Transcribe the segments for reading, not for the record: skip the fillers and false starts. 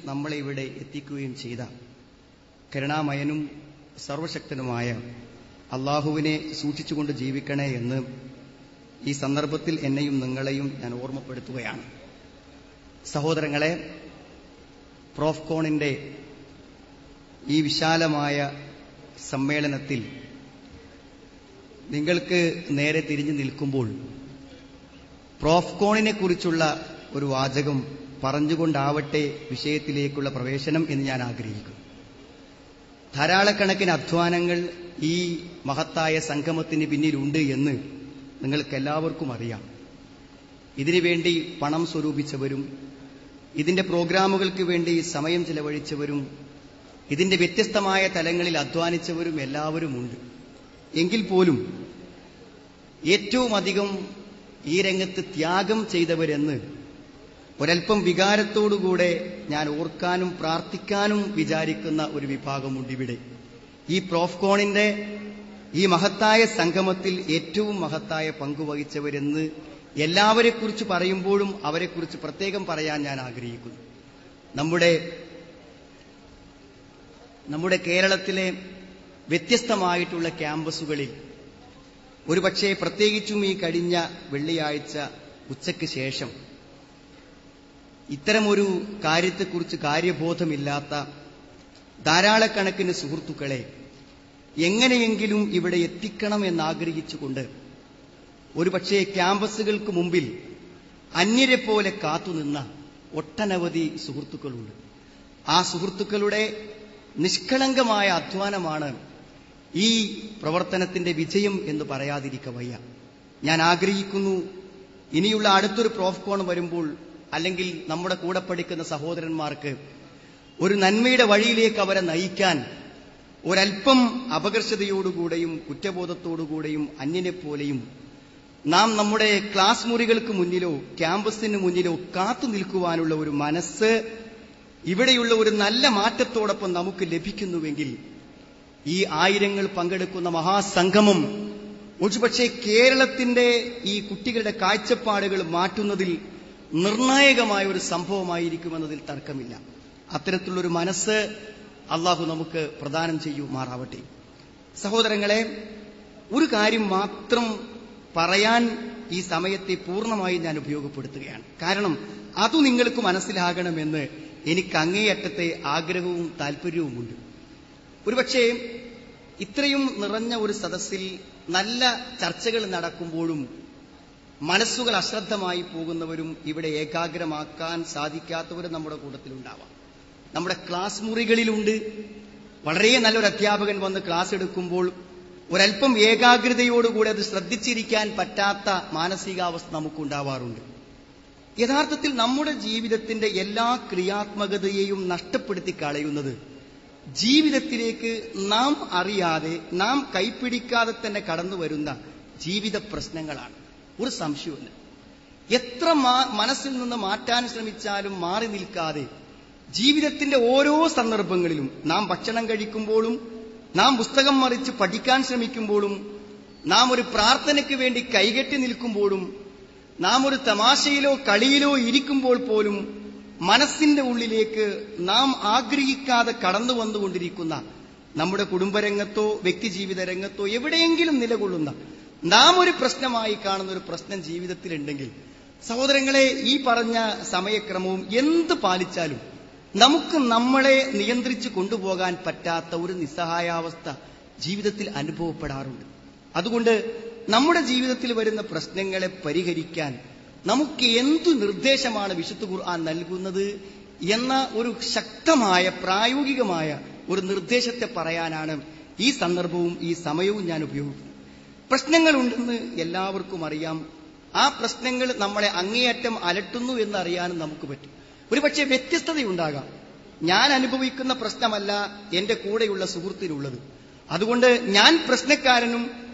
നമ്മളെ ഇവിടെ എത്തിക്കുകയും ചെയ്ത കരുണാമയനും സർവശക്തനുമായ അള്ളാഹുവിനെ സൂക്ഷിച്ചുകൊണ്ട് ജീവിക്കണേ എന്ന് ഈ സന്ദർഭത്തിൽ എന്നെയും നിങ്ങളെയും ഞാൻ ഓർമ്മപ്പെടുത്തുകയാണ്. സഹോദരങ്ങളെ, പ്രോഫ്കോണിന്റെ ഈ വിശാലമായ സമ്മേളനത്തിൽ നിങ്ങൾക്ക് നേരെ തിരിഞ്ഞു നിൽക്കുമ്പോൾ പ്രോഫ്കോണിനെ കുറിച്ചുള്ള ഒരു വാചകം പറഞ്ഞുകൊണ്ടാവട്ടെ വിഷയത്തിലേക്കുള്ള പ്രവേശനം എന്ന് ഞാൻ ആഗ്രഹിക്കുന്നു. ധാരാളക്കണക്കിന് അധ്വാനങ്ങൾ ഈ മഹത്തായ സംഗമത്തിന് പിന്നിലുണ്ട് എന്ന് നിങ്ങൾക്കെല്ലാവർക്കും അറിയാം. ഇതിനുവേണ്ടി പണം സ്വരൂപിച്ചവരും ഇതിന്റെ പ്രോഗ്രാമുകൾക്ക് വേണ്ടി സമയം ചെലവഴിച്ചവരും ഇതിന്റെ വ്യത്യസ്തമായ തലങ്ങളിൽ അധ്വാനിച്ചവരും എല്ലാവരുമുണ്ട്. എങ്കിൽ പോലും ഏറ്റവും അധികം ഈ രംഗത്ത് ത്യാഗം ചെയ്തവരെന്ന് ഒരൽപ്പം വികാരത്തോടുകൂടെ ഞാൻ ഓർക്കാനും പ്രാർത്ഥിക്കാനും വിചാരിക്കുന്ന ഒരു വിഭാഗമുണ്ട് ഇവിടെ. ഈ പ്രോഫ്കോണിന്റെ ഈ മഹത്തായ സംഗമത്തിൽ ഏറ്റവും മഹത്തായ പങ്കുവഹിച്ചവരെന്ന് എല്ലാവരെക്കുറിച്ച് പറയുമ്പോഴും അവരെക്കുറിച്ച് പ്രത്യേകം പറയാൻ ഞാൻ ആഗ്രഹിക്കുന്നു. നമ്മുടെ കേരളത്തിലെ വ്യത്യസ്തമായിട്ടുള്ള ക്യാമ്പസുകളിൽ ഒരുപക്ഷെ പ്രത്യേകിച്ചും ഈ കഴിഞ്ഞ വെള്ളിയാഴ്ച ഉച്ചയ്ക്ക് ശേഷം ഇത്തരമൊരു കാര്യത്തെക്കുറിച്ച് കാര്യബോധമില്ലാത്ത ധാരാളക്കണക്കിന് സുഹൃത്തുക്കളെ എങ്ങനെയെങ്കിലും ഇവിടെ എത്തിക്കണം എന്നാഗ്രഹിച്ചുകൊണ്ട് ഒരുപക്ഷെ ക്യാമ്പസുകൾക്ക് മുമ്പിൽ അന്യരെ പോലെ കാത്തുനിന്ന ഒട്ടനവധി സുഹൃത്തുക്കളുണ്ട്. ആ സുഹൃത്തുക്കളുടെ നിഷ്കളങ്കമായ അധ്വാനമാണ് ഈ പ്രവർത്തനത്തിന്റെ വിജയം എന്ന് പറയാതിരിക്ക വയ്യ. ഞാൻ ആഗ്രഹിക്കുന്നു, ഇനിയുള്ള അടുത്തൊരു പ്രോഫ്കോൺ വരുമ്പോൾ അല്ലെങ്കിൽ നമ്മുടെ കൂടെ പഠിക്കുന്ന സഹോദരന്മാർക്ക് ഒരു നന്മയുടെ വഴിയിലേക്ക് അവരെ നയിക്കാൻ ഒരൽപ്പം അപകർഷതയോടുകൂടെയും കുറ്റബോധത്തോടുകൂടെയും അന്യനെപ്പോലെയും നാം നമ്മുടെ ക്ലാസ് മുറികൾക്ക് മുന്നിലോ ക്യാമ്പസിന് മുന്നിലോ കാത്തു നിൽക്കുവാനുള്ള ഒരു മനസ്സ് ഇവിടെയുള്ള ഒരു നല്ല മാറ്റത്തോടൊപ്പം നമുക്ക് ലഭിക്കുന്നുവെങ്കിൽ ഈ ആയിരങ്ങൾ പങ്കെടുക്കുന്ന മഹാസംഗമം ഒരുപക്ഷെ കേരളത്തിന്റെ ഈ കുട്ടികളുടെ കാഴ്ചപ്പാടുകൾ മാറ്റുന്നതിൽ നിർണായകമായ ഒരു സംഭവമായിരിക്കുമെന്നതിൽ തർക്കമില്ല. അത്തരത്തിലുള്ളൊരു മനസ്സ് അള്ളാഹു നമുക്ക് പ്രദാനം ചെയ്യുമാറാവട്ടെ. സഹോദരങ്ങളെ, ഒരു കാര്യം മാത്രം പറയാൻ ഈ സമയത്തെ പൂർണ്ണമായി ഞാൻ ഉപയോഗപ്പെടുത്തുകയാണ്. കാരണം അത് നിങ്ങൾക്ക് മനസ്സിലാകണമെന്ന് എനിക്ക് അങ്ങേയറ്റത്തെ ആഗ്രഹവും താല്പര്യവുമുണ്ട്. ഒരുപക്ഷെ ഇത്രയും നിറഞ്ഞ ഒരു സദസ്സിൽ നല്ല ചർച്ചകൾ നടക്കുമ്പോഴും മനസ്സുകൾ അശ്രദ്ധമായി പോകുന്നവരും ഇവിടെ ഏകാഗ്രമാക്കാൻ സാധിക്കാത്തവരും നമ്മുടെ കൂട്ടത്തിലുണ്ടാവാം. നമ്മുടെ ക്ലാസ് മുറികളിലുണ്ട്. വളരെ നല്ലൊരു അധ്യാപകൻ വന്ന് ക്ലാസ് എടുക്കുമ്പോൾ ഒരൽപ്പം ഏകാഗ്രതയോടുകൂടി അത് ശ്രദ്ധിച്ചിരിക്കാൻ പറ്റാത്ത മാനസികാവസ്ഥ നമുക്കുണ്ടാവാറുണ്ട്. യഥാർത്ഥത്തിൽ നമ്മുടെ ജീവിതത്തിന്റെ എല്ലാ ക്രിയാത്മകതയെയും നഷ്ടപ്പെടുത്തി കളയുന്നത് ജീവിതത്തിലേക്ക് നാം അറിയാതെ നാം കൈപ്പിടിക്കാതെ തന്നെ കടന്നു വരുന്ന ജീവിത പ്രശ്നങ്ങളാണ്. ഒരു സംശയമില്ല. എത്ര മനസ്സിൽ നിന്ന് മാറ്റാൻ ശ്രമിച്ചാലും മാറി നിൽക്കാതെ ജീവിതത്തിന്റെ ഓരോ സന്ദർഭങ്ങളിലും നാം ഭക്ഷണം കഴിക്കുമ്പോഴും നാം പുസ്തകം മറിച്ച് പഠിക്കാൻ ശ്രമിക്കുമ്പോഴും നാം ഒരു പ്രാർത്ഥനയ്ക്ക് വേണ്ടി കൈകെട്ടി നിൽക്കുമ്പോഴും നാം ഒരു തമാശയിലോ കളിയിലോ ഇരിക്കുമ്പോൾ പോലും മനസ്സിന്റെ ഉള്ളിലേക്ക് നാം ആഗ്രഹിക്കാതെ കടന്നു വന്നുകൊണ്ടിരിക്കുന്ന നമ്മുടെ കുടുംബരംഗത്തോ വ്യക്തിജീവിത രംഗത്തോ എവിടെയെങ്കിലും നിലകൊള്ളുന്ന നാം ഒരു പ്രശ്നമായി കാണുന്ന ഒരു പ്രശ്നം ജീവിതത്തിലുണ്ടെങ്കിൽ സഹോദരങ്ങളെ, ഈ പറഞ്ഞ സമയക്രമവും എന്ത് പാലിച്ചാലും നമുക്ക് നമ്മളെ നിയന്ത്രിച്ചു കൊണ്ടുപോകാൻ പറ്റാത്ത ഒരു നിസ്സഹായാവസ്ഥ ജീവിതത്തിൽ അനുഭവപ്പെടാറുണ്ട്. അതുകൊണ്ട് നമ്മുടെ ജീവിതത്തിൽ വരുന്ന പ്രശ്നങ്ങളെ പരിഹരിക്കാൻ നമുക്ക് എന്തു നിർദ്ദേശമാണ് വിശുദ്ധ ഖുർആൻ നൽകുന്നത് എന്ന ഒരു ശക്തമായ പ്രായോഗികമായ ഒരു നിർദ്ദേശത്തെ പറയാനാണ് ഈ സന്ദർഭവും ഈ സമയവും ഞാൻ ഉപയോഗിക്കുന്നത്. പ്രശ്നങ്ങളുണ്ടെന്ന് എല്ലാവർക്കും അറിയാം. ആ പ്രശ്നങ്ങൾ നമ്മളെ അങ്ങേയറ്റം അലട്ടുന്നു എന്നറിയാനും നമുക്ക് പറ്റും. ഒരുപക്ഷെ വ്യത്യസ്തതയുണ്ടാകാം. ഞാൻ അനുഭവിക്കുന്ന പ്രശ്നമല്ല എന്റെ കൂടെയുള്ള സുഹൃത്തിനുള്ളത്. അതുകൊണ്ട് ഞാൻ പ്രശ്നക്കാരനും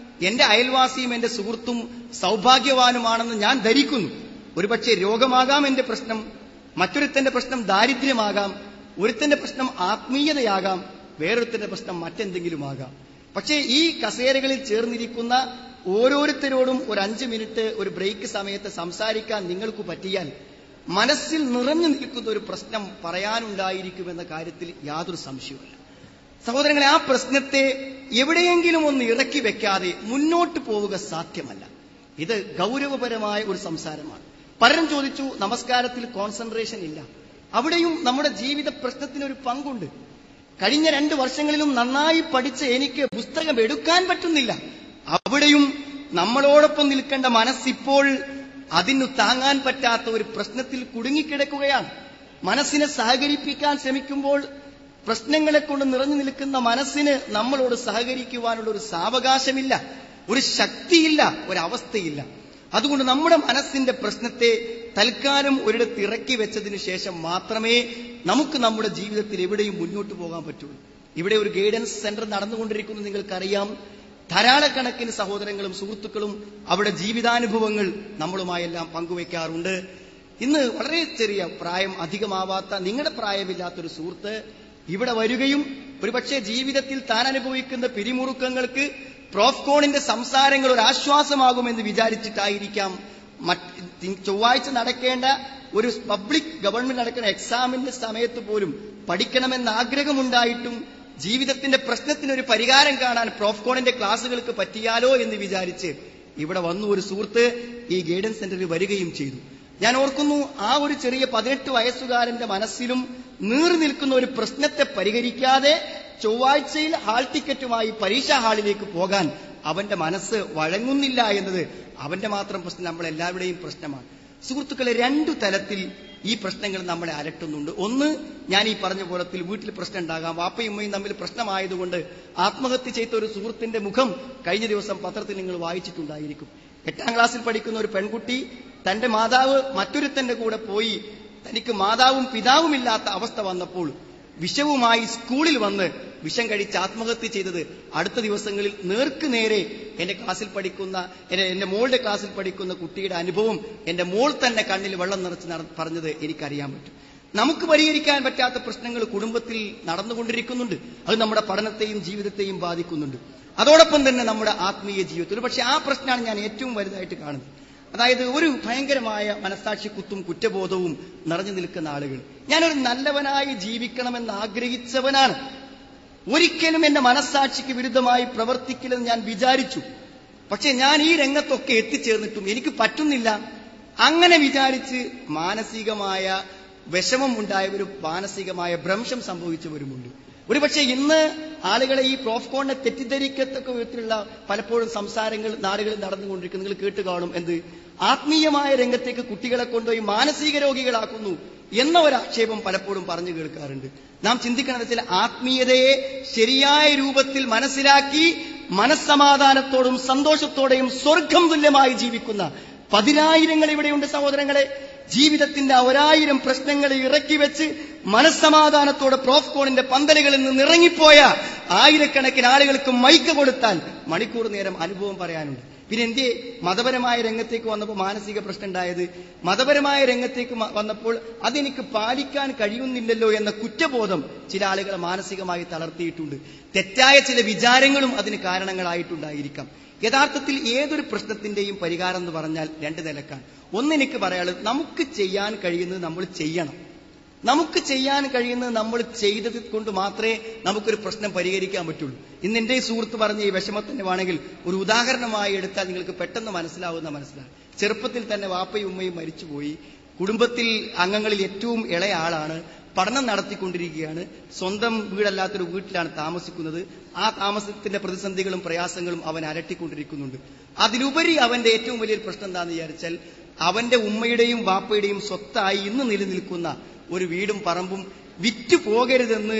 എന്റെ അയൽവാസിയും എന്റെ സുഹൃത്തും സൗഭാഗ്യവാനുമാണെന്ന് ഞാൻ ധരിക്കുന്നു. ഒരുപക്ഷെ രോഗമാകാം എന്റെ പ്രശ്നം, മറ്റൊരുത്തന്റെ പ്രശ്നം ദാരിദ്ര്യമാകാം, ഒരുത്തന്റെ പ്രശ്നം ആത്മീയതയാകാം, വേറൊരുത്തന്റെ പ്രശ്നം മറ്റെന്തെങ്കിലുമാകാം. പക്ഷേ ഈ കസേരകളിൽ ചേർന്നിരിക്കുന്ന ഓരോരുത്തരോടും ഒരു 5 മിനിറ്റ് ഒരു ബ്രേക്ക് സമയത്ത് സംസാരിക്കാൻ നിങ്ങൾക്ക് പറ്റിയാൽ മനസ്സിൽ നിറഞ്ഞു നിൽക്കുന്ന ഒരു പ്രശ്നം പറയാനുണ്ടായിരിക്കുമെന്ന കാര്യത്തിൽ യാതൊരു സംശയവുമില്ല. സഹോദരങ്ങളെ, ആ പ്രശ്നത്തെ എവിടെയെങ്കിലും ഒന്ന് ഇറക്കി വെക്കാതെ മുന്നോട്ട് പോവുക സാധ്യമല്ല. ഇത് ഗൗരവപരമായ ഒരു സംസാരമാണ്. പലരും ചോദിച്ചു, നമസ്കാരത്തിൽ കോൺസെൻട്രേഷൻ ഇല്ല. അവിടെയും നമ്മുടെ ജീവിത പ്രശ്നത്തിനൊരു പങ്കുണ്ട്. കഴിഞ്ഞ 2 വർഷങ്ങളിലും നന്നായി പഠിച്ച എനിക്ക് പുസ്തകം എടുക്കാൻ പറ്റുന്നില്ല. അവിടെയും നമ്മളോടൊപ്പം നിൽക്കേണ്ട മനസ്സിപ്പോൾ അതിനു താങ്ങാൻ പറ്റാത്ത ഒരു പ്രശ്നത്തിൽ കുടുങ്ങിക്കിടക്കുകയാണ്. മനസ്സിനെ സഹകരിപ്പിക്കാൻ ശ്രമിക്കുമ്പോൾ പ്രശ്നങ്ങളെ കൊണ്ട് നിറഞ്ഞു നിൽക്കുന്ന മനസ്സിന് നമ്മളോട് സഹകരിക്കുവാനുള്ള ഒരു സാവകാശമില്ല, ഒരു ശക്തിയില്ല, ഒരവസ്ഥയില്ല. അതുകൊണ്ട് നമ്മുടെ മനസ്സിന്റെ പ്രശ്നത്തെ തൽക്കാലം ഒരിടത്ത് ഇറക്കി വെച്ചതിന് ശേഷം മാത്രമേ നമുക്ക് നമ്മുടെ ജീവിതത്തിൽ എവിടെയും മുന്നോട്ട് പോകാൻ പറ്റുള്ളൂ. ഇവിടെ ഒരു ഗൈഡൻസ് സെന്റർ നടന്നുകൊണ്ടിരിക്കുന്നു, നിങ്ങൾക്കറിയാം. ധാരാളക്കണക്കിന് സഹോദരങ്ങളും സുഹൃത്തുക്കളും അവിടെ ജീവിതാനുഭവങ്ങൾ നമ്മളുമായെല്ലാം പങ്കുവെക്കാറുണ്ട്. ഇന്ന് വളരെ ചെറിയ പ്രായം, അധികമാവാത്ത, നിങ്ങളുടെ പ്രായമില്ലാത്തൊരു സുഹൃത്ത് ഇവിടെ വരികയും ഒരുപക്ഷെ ജീവിതത്തിൽ താൻ അനുഭവിക്കുന്ന പിരിമുറുക്കങ്ങൾക്ക് പ്രോഫ്കോണിന്റെ സംസാരങ്ങൾ ഒരു ആശ്വാസമാകുമെന്ന് വിചാരിച്ചിട്ടായിരിക്കാം ചൊവ്വാഴ്ച നടക്കേണ്ട ഒരു പബ്ലിക് ഗവൺമെന്റ് നടക്കുന്ന എക്സാമിന്റെ സമയത്ത് പോലും പഠിക്കണമെന്ന് ആഗ്രഹമുണ്ടായിട്ടും ജീവിതത്തിന്റെ പ്രശ്നത്തിനൊരു പരിഹാരം കാണാൻ പ്രോഫ്കോണിന്റെ ക്ലാസുകൾക്ക് പറ്റിയാലോ എന്ന് വിചാരിച്ച് ഇവിടെ വന്നു ഒരു സുഹൃത്ത് ഈ ഗൈഡൻസ് സെന്ററിൽ വരികയും ചെയ്തു. ഞാൻ ഓർക്കുന്നു, ആ ഒരു ചെറിയ 18 വയസ്സുകാരന്റെ മനസ്സിലും നീറി നിൽക്കുന്ന ഒരു പ്രശ്നത്തെ പരിഹരിക്കാതെ ചൊവ്വാഴ്ചയിൽ ഹാൾ ടിക്കറ്റുമായി പരീക്ഷാ ഹാളിലേക്ക് പോകാൻ അവന്റെ മനസ്സ് വഴങ്ങുന്നില്ല എന്നത് അവന്റെ മാത്രം പ്രശ്നം, നമ്മളെല്ലാവരുടെയും പ്രശ്നമാണ്. സുഹൃത്തുക്കളെ, 2 തലത്തിൽ ഈ പ്രശ്നങ്ങൾ നമ്മളെ അലട്ടുന്നുണ്ട്. ഒന്ന്, ഞാൻ ഈ പറഞ്ഞ പോലത്തിൽ വീട്ടിൽ പ്രശ്നം ഉണ്ടാകാം, വാപ്പയും ഉമ്മയും തമ്മിൽ പ്രശ്നമായതുകൊണ്ട് ആത്മഹത്യ ചെയ്ത ഒരു സുഹൃത്തിന്റെ മുഖം കഴിഞ്ഞ ദിവസം പത്രത്തിൽ നിങ്ങൾ വായിച്ചിട്ടുണ്ടായിരിക്കും. 8ാം ക്ലാസ്സിൽ പഠിക്കുന്ന ഒരു പെൺകുട്ടി തന്റെ മാതാവ് മറ്റൊരുത്തന്റെ കൂടെ പോയി തനിക്ക് മാതാവും പിതാവുമില്ലാത്ത അവസ്ഥ വന്നപ്പോൾ വിഷവുമായി സ്കൂളിൽ വന്ന് വിഷം കഴിച്ച് ആത്മഹത്യ ചെയ്തത് അടുത്ത ദിവസങ്ങളിൽ നേർക്കുനേരെ എന്റെ ക്ലാസ്സിൽ പഠിക്കുന്ന എന്റെ മോളുടെ ക്ലാസ്സിൽ പഠിക്കുന്ന കുട്ടിയുടെ അനുഭവം എന്റെ മോൾ തന്നെ കണ്ണിൽ വെള്ളം നിറച്ച് പറഞ്ഞത് എനിക്കറിയാൻ പറ്റും. നമുക്ക് പരിഹരിക്കാൻ പറ്റാത്ത പ്രശ്നങ്ങൾ കുടുംബത്തിൽ നടന്നുകൊണ്ടിരിക്കുന്നുണ്ട്. അത് നമ്മുടെ പഠനത്തെയും ജീവിതത്തെയും ബാധിക്കുന്നുണ്ട്. അതോടൊപ്പം തന്നെ നമ്മുടെ ആത്മീയ ജീവിതത്തിൽ. പക്ഷെ ആ പ്രശ്നമാണ് ഞാൻ ഏറ്റവും വലുതായിട്ട് കാണുന്നത്. അതായത് ഒരു ഭയങ്കരമായ മനസ്സാക്ഷി കുത്തും കുറ്റബോധവും നിറഞ്ഞു നിൽക്കുന്ന ആളുകൾ. ഞാനൊരു നല്ലവനായി ജീവിക്കണമെന്ന് ആഗ്രഹിച്ചവനാണ്. ഒരിക്കലും എന്റെ മനസ്സാക്ഷിക്ക് വിരുദ്ധമായി പ്രവർത്തിക്കില്ലെന്ന് ഞാൻ വിചാരിച്ചു. പക്ഷെ ഞാൻ ഈ രംഗത്തൊക്കെ എത്തിച്ചേർന്നിട്ടും എനിക്ക് പറ്റുന്നില്ല. അങ്ങനെ വിചാരിച്ച് മാനസികമായ വിഷമം ഉണ്ടായവരും മാനസികമായ ഭ്രംശം സംഭവിച്ചവരുമുണ്ട്. ഒരുപക്ഷെ ഇന്ന് ആളുകളെ ഈ പ്രോഫ്കോണിനെ തെറ്റിദ്ധരിക്കത്തക്ക വിധത്തിലുള്ള പലപ്പോഴും സംസാരങ്ങൾ നാടുകളിൽ നടന്നുകൊണ്ടിരിക്കുന്നു. നിങ്ങൾ കേട്ട് കാണും, എന്ത് ആത്മീയമായ രംഗത്തേക്ക് കുട്ടികളെ കൊണ്ടുപോയി മാനസിക രോഗികളാക്കുന്നു എന്ന ഒരു ആക്ഷേപം പലപ്പോഴും പറഞ്ഞു കേൾക്കാറുണ്ട്. നാം ചിന്തിക്കണമെന്ന് വെച്ചാൽ ആത്മീയതയെ ശരിയായ രൂപത്തിൽ മനസ്സിലാക്കി മനസ്സമാധാനത്തോടും സന്തോഷത്തോടെയും സ്വർഗം തുല്യമായി ജീവിക്കുന്ന 10,000 ഇവിടെയുണ്ട് സഹോദരങ്ങളെ. ജീവിതത്തിന്റെ 1000 പ്രശ്നങ്ങളെ ഇറക്കി വെച്ച് മനസ്സമാധാനത്തോടെ പ്രോഫ്കോണിന്റെ പന്തലുകളിൽ നിന്ന് ഇറങ്ങിപ്പോയ 1000കണക്കിന് ആളുകൾക്ക് മൈക്ക് കൊടുത്താൽ മണിക്കൂർ നേരം അനുഭവം പറയാനുണ്ട്. പിന്നെ എന്തേ മതപരമായ രംഗത്തേക്ക് വന്നപ്പോൾ മാനസിക പ്രശ്നം ഉണ്ടായത്? മതപരമായ രംഗത്തേക്ക് വന്നപ്പോൾ അതെനിക്ക് പാലിക്കാൻ കഴിയുന്നില്ലല്ലോ എന്ന കുറ്റബോധം ചില ആളുകളെ മാനസികമായി തളർത്തിയിട്ടുണ്ട്. തെറ്റായ ചില വിചാരങ്ങളും അതിന് കാരണങ്ങളായിട്ടുണ്ടായിരിക്കാം. യഥാർത്ഥത്തിൽ ഏതൊരു പ്രശ്നത്തിന്റെയും പരിഹാരം എന്ന് പറഞ്ഞാൽ 2 നിലക്കാണ്. ഒന്നെനിക്ക് പറയാനുള്ളത്, നമുക്ക് ചെയ്യാൻ കഴിയുന്നത് നമ്മൾ ചെയ്യണം. നമുക്ക് ചെയ്യാൻ കഴിയുന്നത് നമ്മൾ ചെയ്തത് കൊണ്ട് മാത്രമേ നമുക്കൊരു പ്രശ്നം പരിഹരിക്കാൻ പറ്റുള്ളൂ. ഇന്ന് എന്റെ സുഹൃത്ത് പറഞ്ഞ ഈ വിഷമത്തിന്റെ വേണമെങ്കിൽ ഒരു ഉദാഹരണമായി എടുത്താൽ നിങ്ങൾക്ക് പെട്ടെന്ന് മനസ്സിലാവും. ചെറുപ്പത്തിൽ തന്നെ വാപ്പയും ഉമ്മയും മരിച്ചുപോയി. കുടുംബത്തിൽ അംഗങ്ങളിൽ ഏറ്റവും ഇളയ ആളാണ്. പഠനം നടത്തിക്കൊണ്ടിരിക്കുകയാണ്. സ്വന്തം വീടല്ലാത്തൊരു വീട്ടിലാണ് താമസിക്കുന്നത്. ആ താമസത്തിന്റെ പ്രതിസന്ധികളും പ്രയാസങ്ങളും അവൻ അലട്ടിക്കൊണ്ടിരിക്കുന്നുണ്ട്. അതിലുപരി അവന്റെ ഏറ്റവും വലിയൊരു പ്രശ്നം എന്താണെന്ന് വിചാരിച്ചാൽ, അവന്റെ ഉമ്മയുടെയും വാപ്പയുടെയും സ്വത്തായി ഇന്ന് നിലനിൽക്കുന്ന ഒരു വീടും പറമ്പും വിറ്റു പോകരുതെന്ന്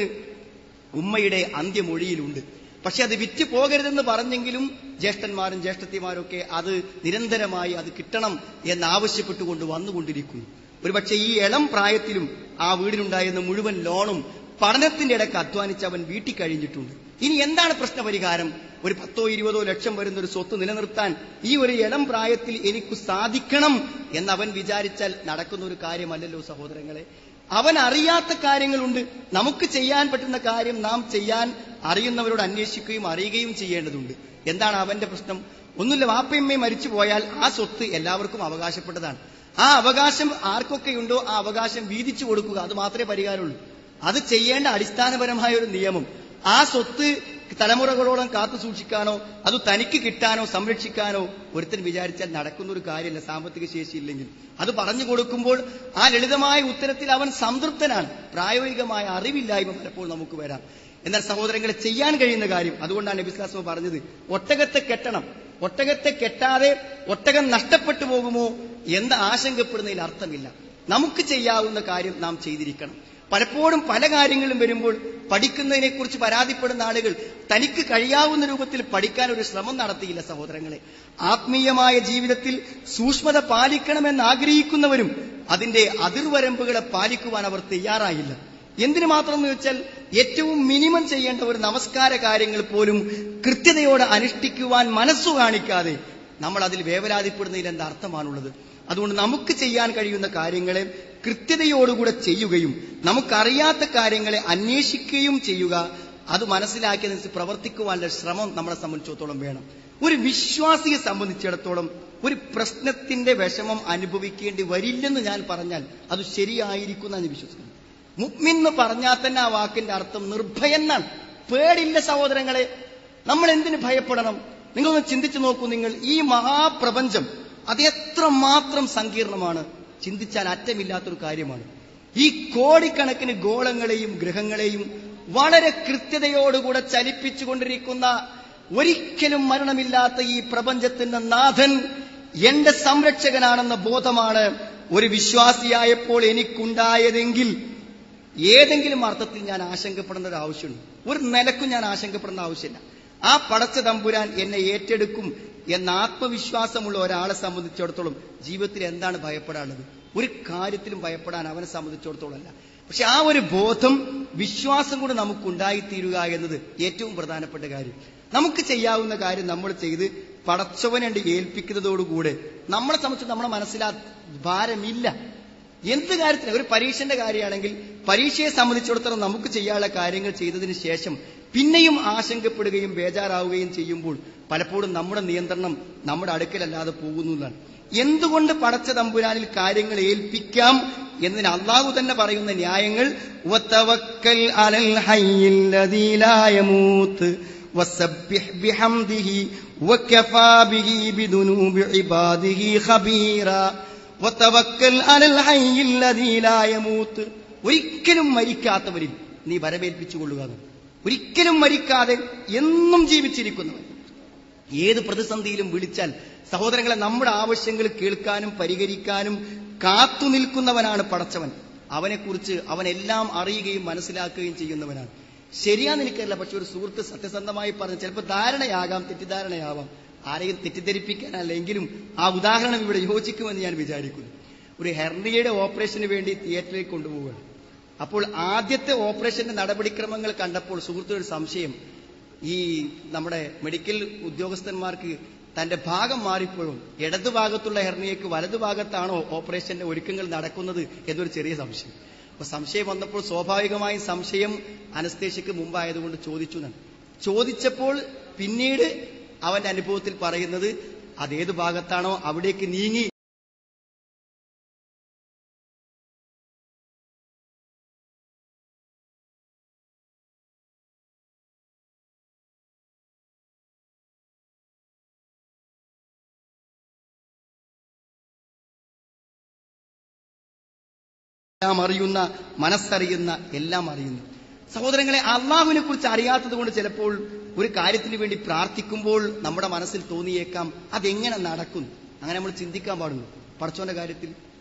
ഉമ്മയുടെ അന്ത്യമൊഴിയിലുണ്ട്. പക്ഷെ അത് വിറ്റു പോകരുതെന്ന് പറഞ്ഞെങ്കിലും ജ്യേഷ്ഠന്മാരും ജ്യേഷ്ഠത്തിമാരും ഒക്കെ അത് നിരന്തരമായി അത് കിട്ടണം എന്നാവശ്യപ്പെട്ടുകൊണ്ട് വന്നുകൊണ്ടിരിക്കുന്നു. ഒരുപക്ഷെ ഈ ഇളം പ്രായത്തിലും ആ വീടിനുണ്ടായിരുന്ന മുഴുവൻ ലോണും പഠനത്തിന്റെ ഇടയ്ക്ക് അധ്വാനിച്ച് അവൻ വീട്ടിൽ കഴിഞ്ഞിട്ടുണ്ട്. ഇനി എന്താണ് പ്രശ്നപരിഹാരം? ഒരു 10-20 ലക്ഷം വരുന്ന ഒരു സ്വത്ത് നിലനിർത്താൻ ഈ ഒരു ഇളം പ്രായത്തിൽ എനിക്ക് സാധിക്കണം എന്നവൻ വിചാരിച്ചാൽ നടക്കുന്ന ഒരു കാര്യമല്ലല്ലോ സഹോദരങ്ങളെ. അവൻ അറിയാത്ത കാര്യങ്ങളുണ്ട്. നമുക്ക് ചെയ്യാൻ പറ്റുന്ന കാര്യം നാം ചെയ്യാൻ അറിയുന്നവരോട് അന്വേഷിക്കുകയും അറിയുകയും ചെയ്യേണ്ടതുണ്ട്. എന്താണ് അവന്റെ പ്രശ്നം? ഒന്നുമില്ല, വാപ്പയമ്മയെ മരിച്ചു പോയാൽ ആ സ്വത്ത് എല്ലാവർക്കും അവകാശപ്പെട്ടതാണ്. ആ അവകാശം ആർക്കൊക്കെയുണ്ടോ ആ അവകാശം വീതിച്ചു കൊടുക്കുക, അത് മാത്രമേ പരിഹാരമുള്ളൂ. അത് ചെയ്യേണ്ട അടിസ്ഥാനപരമായ ഒരു നിയമം. ആ സ്വത്ത് തലമുറകളോളം കാത്തു സൂക്ഷിക്കാനോ അത് തനിക്ക് കിട്ടാനോ സംരക്ഷിക്കാനോ ഒരുത്തൻ വിചാരിച്ചാൽ നടക്കുന്ന ഒരു കാര്യമല്ല. സാമ്പത്തിക ശേഷിയില്ലെങ്കിൽ അത് പറഞ്ഞു കൊടുക്കുമ്പോൾ ആ ലളിതമായ ഉത്തരത്തിൽ അവൻ സംതൃപ്തനാണ്. പ്രായോഗികമായ അറിവില്ലായ്മ പലപ്പോൾ നമുക്ക് വരാം. എന്നാൽ സഹോദരങ്ങളെ, ചെയ്യാൻ കഴിയുന്ന കാര്യം, അതുകൊണ്ടാണ് നബി സ്വല്ലല്ലാഹു അലൈഹി വസല്ലം പറഞ്ഞത് ഒട്ടകത്തെ കെട്ടണം. ഒട്ടകത്തെ കെട്ടാതെ ഒട്ടകം നഷ്ടപ്പെട്ടു പോകുമോ എന്ന് ആശങ്കപ്പെടുന്നതിൽ അർത്ഥമില്ല. നമുക്ക് ചെയ്യാവുന്ന കാര്യം നാം ചെയ്തിരിക്കണം. പലപ്പോഴും പല കാര്യങ്ങളും വരുമ്പോൾ പഠിക്കുന്നതിനെക്കുറിച്ച് പരാതിപ്പെടുന്ന ആളുകൾ തനിക്ക് കഴിയാവുന്ന രൂപത്തിൽ പഠിക്കാൻ ഒരു ശ്രമം നടത്തിയില്ല. സഹോദരങ്ങളെ, ആത്മീയമായ ജീവിതത്തിൽ സൂക്ഷ്മത പാലിക്കണമെന്ന് ആഗ്രഹിക്കുന്നവരും അതിന്റെ അതിർവരമ്പുകളെ പാലിക്കുവാൻ അവർ തയ്യാറായില്ല. എന്തിനു മാത്രം എന്ന് വെച്ചാൽ ഏറ്റവും മിനിമം ചെയ്യേണ്ട ഒരു നമസ്കാര കാര്യങ്ങൾ പോലും കൃത്യതയോടെ അനുഷ്ഠിക്കുവാൻ മനസ്സു കാണിക്കാതെ നമ്മൾ അതിൽ വേവലാതിപ്പെടുന്നതിൽ എന്താ അർത്ഥമാണുള്ളത്? അതുകൊണ്ട് നമുക്ക് ചെയ്യാൻ കഴിയുന്ന കാര്യങ്ങളെ കൃത്യതയോടുകൂടെ ചെയ്യുകയും നമുക്കറിയാത്ത കാര്യങ്ങളെ അന്വേഷിക്കുകയും ചെയ്യുക, അത് മനസ്സിലാക്കിയതിനനുസരിച്ച് പ്രവർത്തിക്കുവാനുള്ള ശ്രമം നമ്മളെ സംബന്ധിച്ചിടത്തോളം വേണം. ഒരു വിശ്വാസിയെ സംബന്ധിച്ചിടത്തോളം ഒരു പ്രശ്നത്തിന്റെ വിഷമം അനുഭവിക്കേണ്ടി വരില്ലെന്ന് ഞാൻ പറഞ്ഞാൽ അത് ശരിയായിരിക്കും ഞാൻ വിശ്വസിക്കുന്നു. മുഅ്മിൻ എന്ന് പറഞ്ഞാൽ തന്നെ ആ വാക്കിന്റെ അർത്ഥം നിർഭയനാണ്. പേടില്ല സഹോദരങ്ങളെ. നമ്മൾ എന്തിനു ഭയപ്പെടണം? നിങ്ങളൊന്ന് ചിന്തിച്ചു നോക്കൂ. നിങ്ങൾ ഈ മഹാപ്രപഞ്ചം അത് എത്രമാത്രം സങ്കീർണമാണ്, ചിന്തിച്ചാൽ അറ്റമില്ലാത്തൊരു കാര്യമാണ്. ഈ കോടിക്കണക്കിന് ഗോളങ്ങളെയും ഗ്രഹങ്ങളെയും വളരെ കൃത്യതയോടുകൂടെ ചലിപ്പിച്ചുകൊണ്ടിരിക്കുന്ന ഒരിക്കലും മരണമില്ലാത്ത ഈ പ്രപഞ്ചത്തിന്റെ നാഥൻ എന്റെ സംരക്ഷകനാണെന്ന ബോധമാണ് ഒരു വിശ്വാസിയായപ്പോൾ എനിക്കുണ്ടായതെങ്കിൽ ഏതെങ്കിലും അർത്ഥത്തിൽ ഞാൻ ആശങ്കപ്പെടേണ്ട ഒരു ആവശ്യമുണ്ട്. ഒരു നിലക്കും ഞാൻ ആശങ്കപ്പെടേണ്ട ആവശ്യമില്ല. ആ പടച്ച തമ്പുരാൻ എന്നെ ഏറ്റെടുക്കും എന്ന ആത്മവിശ്വാസമുള്ള ഒരാളെ സംബന്ധിച്ചിടത്തോളം ജീവിതത്തിൽ എന്താണ് ഭയപ്പെടാനുള്ളത്? ഒരു കാര്യത്തിലും ഭയപ്പെടാൻ അവനെ സംബന്ധിച്ചിടത്തോളം അല്ല. പക്ഷെ ആ ഒരു ബോധം, വിശ്വാസം കൂടെ നമുക്കുണ്ടായിത്തീരുക എന്നത് ഏറ്റവും പ്രധാനപ്പെട്ട കാര്യം. നമുക്ക് ചെയ്യാവുന്ന കാര്യം നമ്മൾ ചെയ്ത് പടച്ചവനെ ഏൽപ്പിക്കുന്നതോടുകൂടെ നമ്മളെ സംബന്ധിച്ച് നമ്മുടെ മനസ്സിലാ ഭാരമില്ല. എന്ത് കാര്യത്തിന്, ഒരു പരീക്ഷന്റെ കാര്യമാണെങ്കിൽ പരീക്ഷയെ സംബന്ധിച്ചിടത്തോളം നമുക്ക് ചെയ്യാനുള്ള കാര്യങ്ങൾ ചെയ്തതിന് ശേഷം പിന്നെയും ആശങ്കപ്പെടുകയും ബേജാറാവുകയും ചെയ്യുമ്പോൾ പലപ്പോഴും നമ്മുടെ നിയന്ത്രണം നമ്മുടെ അടുക്കലല്ലാതെ പോകുന്നതാണ്. എന്തുകൊണ്ട് പടച്ച തമ്പുരാനിൽ കാര്യങ്ങൾ ഏൽപ്പിക്കാം എന്നതിന് അള്ളാഹു തന്നെ പറയുന്ന ന്യായങ്ങൾ വതവക്കൽ അലൽ ഹയ്യിൽ ലദീ ലാ യമൂത്ത് വസബ്ബിഹ് ബിഹംദിഹി വകഫാ ബിഹി ബിദുനൂബി ഇബാദിഹി ഖബീറാ. വതവക്കൽ അലൽ ഹയ്യിൽ ലദീ ലാ യമൂത്ത്, ഒരിക്കലും മരിക്കാത്തവരിൽ നീ വരവേൽപ്പിച്ചുകൊള്ളുക. ഒരിക്കലും മരിക്കാതെ എന്നും ജീവിച്ചിരിക്കുന്നവൻ. ഏത് പ്രതിസന്ധിയിലും വിളിച്ചാൽ സഹോദരങ്ങളെ നമ്മുടെ ആവശ്യങ്ങൾ കേൾക്കാനും പരിഹരിക്കാനും കാത്തു നിൽക്കുന്നവനാണ് പടച്ചവൻ. അവനെക്കുറിച്ച് അവനെല്ലാം അറിയുകയും മനസ്സിലാക്കുകയും ചെയ്യുന്നവനാണ്. ശരിയാന്ന് എനിക്കറിയില്ല, പക്ഷെ ഒരു സുഹൃത്ത് സത്യസന്ധമായി പറഞ്ഞ്, ചിലപ്പോൾ ധാരണയാകാം, തെറ്റിദ്ധാരണയാവാം, ആരെയും തെറ്റിദ്ധരിപ്പിക്കാനല്ലെങ്കിലും ആ ഉദാഹരണം ഇവിടെ യോജിക്കുമെന്ന് ഞാൻ വിചാരിക്കുന്നു. ഒരു ഹെർണിയയുടെ ഓപ്പറേഷന് വേണ്ടി തിയേറ്ററിലേക്ക് കൊണ്ടുപോവുകയാണ്. അപ്പോൾ ആദ്യത്തെ ഓപ്പറേഷന്റെ നടപടിക്രമങ്ങൾ കണ്ടപ്പോൾ സുഹൃത്തിനൊരു സംശയം, ഈ നമ്മുടെ മെഡിക്കൽ ഉദ്യോഗസ്ഥന്മാർക്ക് തന്റെ ഭാഗം മാറിപ്പോഴും ഇടതുഭാഗത്തുള്ള ഹെർണിയയ്ക്ക് വലതുഭാഗത്താണോ ഓപ്പറേഷന്റെ ഒരുക്കങ്ങൾ നടക്കുന്നത് എന്നൊരു ചെറിയ സംശയം. അപ്പൊ സംശയം വന്നപ്പോൾ സ്വാഭാവികമായും സംശയം അനസ്തേഷ്യക്ക് മുമ്പായതുകൊണ്ട് ചോദിച്ചപ്പോൾ പിന്നീട് അവന്റെ അനുഭവത്തിൽ പറയുന്നത് അതേത് ഭാഗത്താണോ അവിടേക്ക് നീങ്ങി അറിയുന്ന, മനസ്സറിയുന്ന, എല്ലാം അറിയുന്നു. സഹോദരങ്ങളെ, അള്ളാഹുവിനെ കുറിച്ച് അറിയാത്തത് കൊണ്ട് ചിലപ്പോൾ ഒരു കാര്യത്തിന് വേണ്ടി പ്രാർത്ഥിക്കുമ്പോൾ നമ്മുടെ മനസ്സിൽ തോന്നിയേക്കാം അതെങ്ങനെ നടക്കും. അങ്ങനെ നമ്മൾ ചിന്തിക്കാൻ പാടുള്ളൂ. പടച്ചോന്റെ കാര്യത്തിൽ